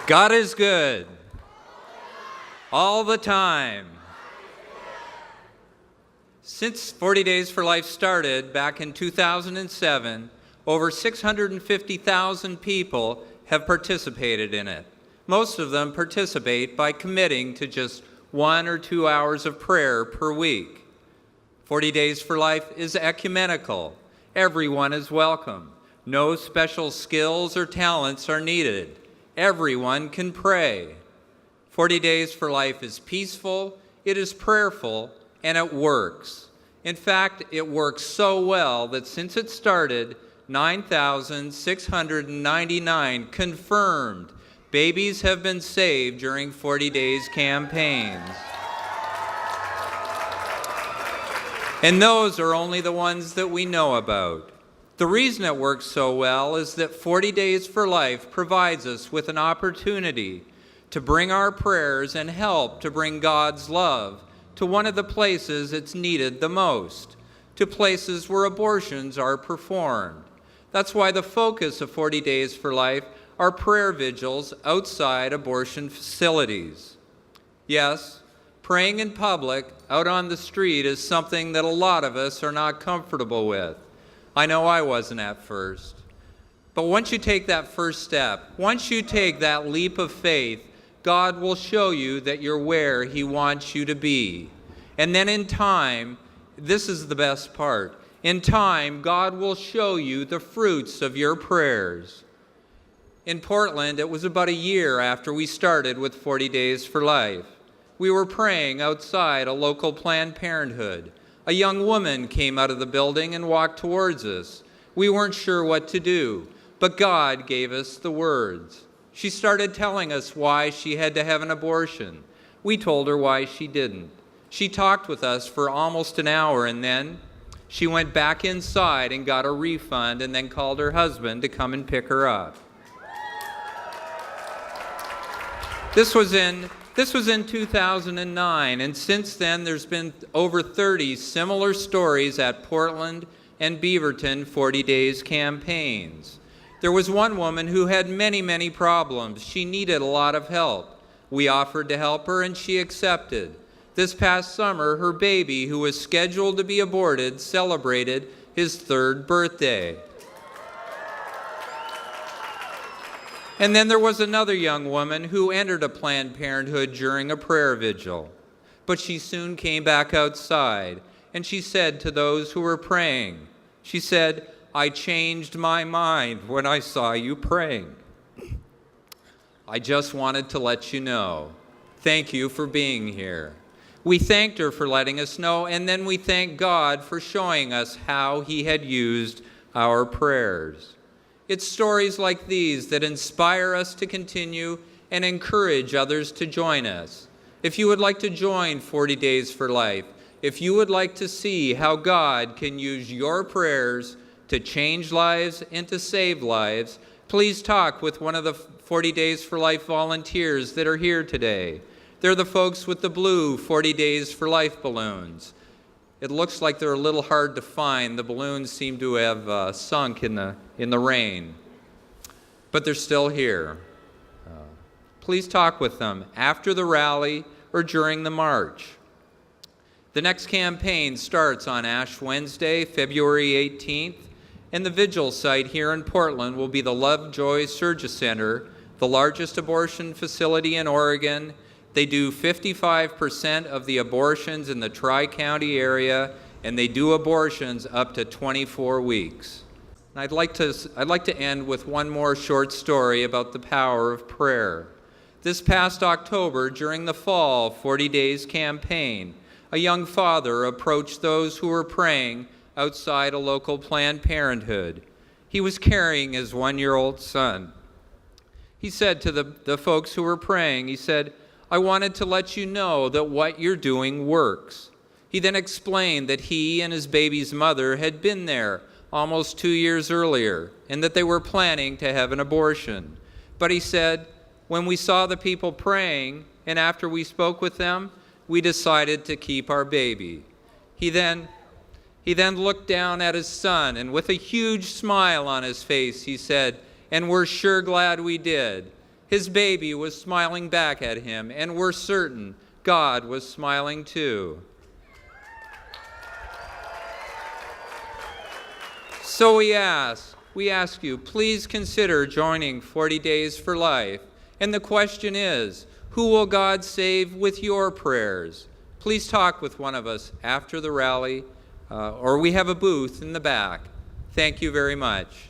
God is good. All the time. Since 40 Days for Life started back in 2007, over 650,000 people have participated in it. Most of them participate by committing to just 1 or 2 hours of prayer per week. 40 Days for Life is ecumenical. Everyone is welcome. No special skills or talents are needed. Everyone can pray. 40 Days for Life is peaceful, it is prayerful, and it works. In fact, it works so well that since it started, 9,699 confirmed babies have been saved during 40 Days campaigns. And those are only the ones that we know about. The reason it works so well is that 40 Days for Life provides us with an opportunity to bring our prayers and help to bring God's love to one of the places it's needed the most, to places where abortions are performed. That's why the focus of 40 Days for Life are prayer vigils outside abortion facilities. Yes, praying in public out on the street is something that a lot of us are not comfortable with. I know I wasn't at first. But once you take that first step, once you take that leap of faith, God will show you that you're where He wants you to be. And then in time, this is the best part, in time, God will show you the fruits of your prayers. In Portland, it was about a year after we started with 40 Days for Life. We were praying outside a local Planned Parenthood. A young woman came out of the building and walked towards us. We weren't sure what to do, but God gave us the words. She started telling us why she had to have an abortion. We told her why she didn't. She talked with us for almost an hour, and then she went back inside and got a refund and then called her husband to come and pick her up. This was in 2009, and since then there's been over 30 similar stories at Portland and Beaverton 40 Days campaigns. There was one woman who had many problems. She needed a lot of help. We offered to help her, and she accepted. This past summer, her baby, who was scheduled to be aborted, celebrated his 3rd birthday. And then there was another young woman who entered a Planned Parenthood during a prayer vigil. But she soon came back outside, and she said to those who were praying, she said, "I changed my mind when I saw you praying. I just wanted to let you know. Thank you for being here." We thanked her for letting us know, and then we thanked God for showing us how He had used our prayers. It's stories like these that inspire us to continue and encourage others to join us. If you would like to join 40 Days for Life, if you would like to see how God can use your prayers to change lives and to save lives, please talk with one of the 40 Days for Life volunteers that are here today. They're the folks with the blue 40 Days for Life balloons. It looks like they're a little hard to find. The balloons seem to have sunk in the rain, but they're still here. Please talk with them after the rally or during the march. The next campaign starts on Ash Wednesday, February 18th, and the vigil site here in Portland will be the Lovejoy Surgery Center, the largest abortion facility in Oregon. They do 55% of the abortions in the Tri-County area, and they do abortions up to 24 weeks. And I'd like to end with one more short story about the power of prayer. This past October, during the fall 40 Days campaign, a young father approached those who were praying outside a local Planned Parenthood. He was carrying his 1-year-old son. He said to the folks who were praying, he said, "I wanted to let you know that what you're doing works." He then explained that he and his baby's mother had been there almost 2 years earlier and that they were planning to have an abortion. But he said, when we saw the people praying and after we spoke with them, we decided to keep our baby. He then looked down at his son, and with a huge smile on his face, he said, "And we're sure glad we did. His baby was smiling back at him, and we're certain God was smiling too. So we ask you, please consider joining 40 Days for Life. And the question is, who will God save with your prayers? Please talk with one of us after the rally, or we have a booth in the back. Thank you very much.